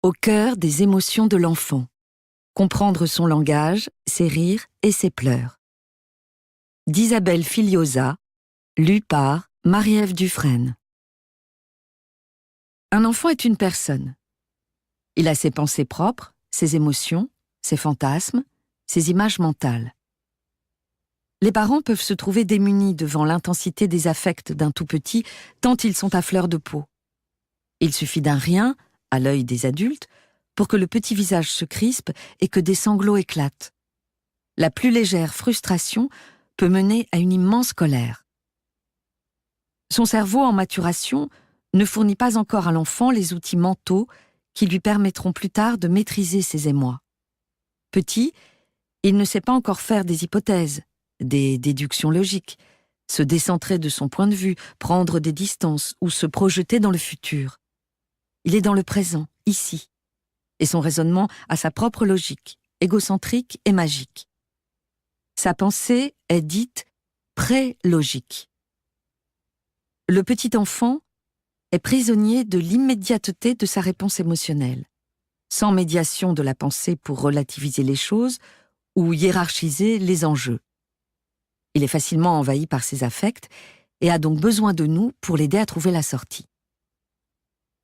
Au cœur des émotions de l'enfant. Comprendre son langage, ses rires et ses pleurs. D'Isabelle Filiosa, lu par Marie-Ève Dufresne. Un enfant est une personne. Il a ses pensées propres, ses émotions, ses fantasmes, ses images mentales. Les parents peuvent se trouver démunis devant l'intensité des affects d'un tout petit, tant ils sont à fleur de peau. Il suffit d'un rien, à l'œil des adultes, pour que le petit visage se crispe et que des sanglots éclatent. La plus légère frustration peut mener à une immense colère. Son cerveau en maturation ne fournit pas encore à l'enfant les outils mentaux qui lui permettront plus tard de maîtriser ses émois. Petit, il ne sait pas encore faire des hypothèses, des déductions logiques, se décentrer de son point de vue, prendre des distances ou se projeter dans le futur. Il est dans le présent, ici, et son raisonnement a sa propre logique, égocentrique et magique. Sa pensée est dite pré-logique. Le petit enfant est prisonnier de l'immédiateté de sa réponse émotionnelle, sans médiation de la pensée pour relativiser les choses ou hiérarchiser les enjeux. Il est facilement envahi par ses affects et a donc besoin de nous pour l'aider à trouver la sortie.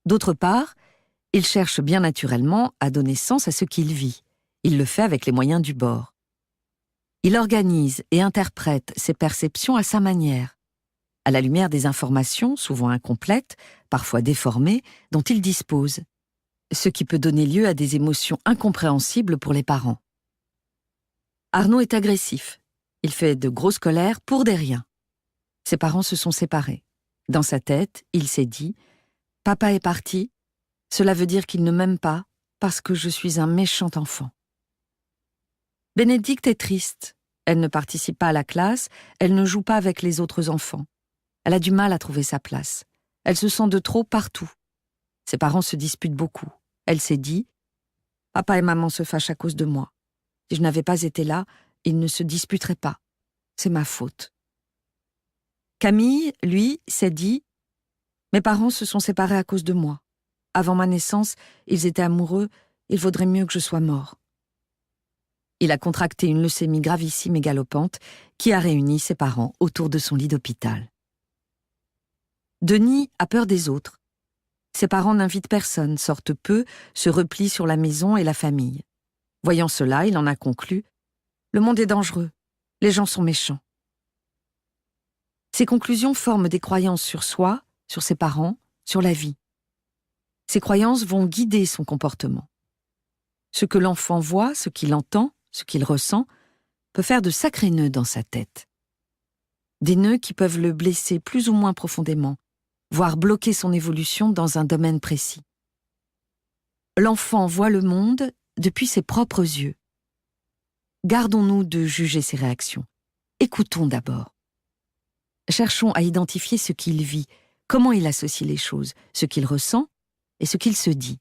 D'autre part, il cherche bien naturellement à donner sens à ce qu'il vit. Il le fait avec les moyens du bord. Il organise et interprète ses perceptions à sa manière, à la lumière des informations, souvent incomplètes, parfois déformées, dont il dispose, ce qui peut donner lieu à des émotions incompréhensibles pour les parents. Arnaud est agressif. Il fait de grosses colères pour des riens. Ses parents se sont séparés. Dans sa tête, il s'est dit « Papa est parti, cela veut dire qu'il ne m'aime pas parce que je suis un méchant enfant. » Bénédicte est triste. Elle ne participe pas à la classe, elle ne joue pas avec les autres enfants. Elle a du mal à trouver sa place. Elle se sent de trop partout. Ses parents se disputent beaucoup. Elle s'est dit « Papa et maman se fâchent à cause de moi. Si je n'avais pas été là, ils ne se disputeraient pas. C'est ma faute. » Camille, lui, s'est dit « Mes parents se sont séparés à cause de moi. Avant ma naissance, ils étaient amoureux, il vaudrait mieux que je sois mort. » Il a contracté une leucémie gravissime et galopante qui a réuni ses parents autour de son lit d'hôpital. Denis a peur des autres. Ses parents n'invitent personne, sortent peu, se replient sur la maison et la famille. Voyant cela, il en a conclu « Le monde est dangereux, les gens sont méchants. » Ces conclusions forment des croyances sur soi, sur ses parents, sur la vie. Ces croyances vont guider son comportement. Ce que l'enfant voit, ce qu'il entend, ce qu'il ressent, peut faire de sacrés nœuds dans sa tête. Des nœuds qui peuvent le blesser plus ou moins profondément, voire bloquer son évolution dans un domaine précis. L'enfant voit le monde depuis ses propres yeux. Gardons-nous de juger ses réactions. Écoutons d'abord. Cherchons à identifier ce qu'il vit, comment il associe les choses, ce qu'il ressent et ce qu'il se dit.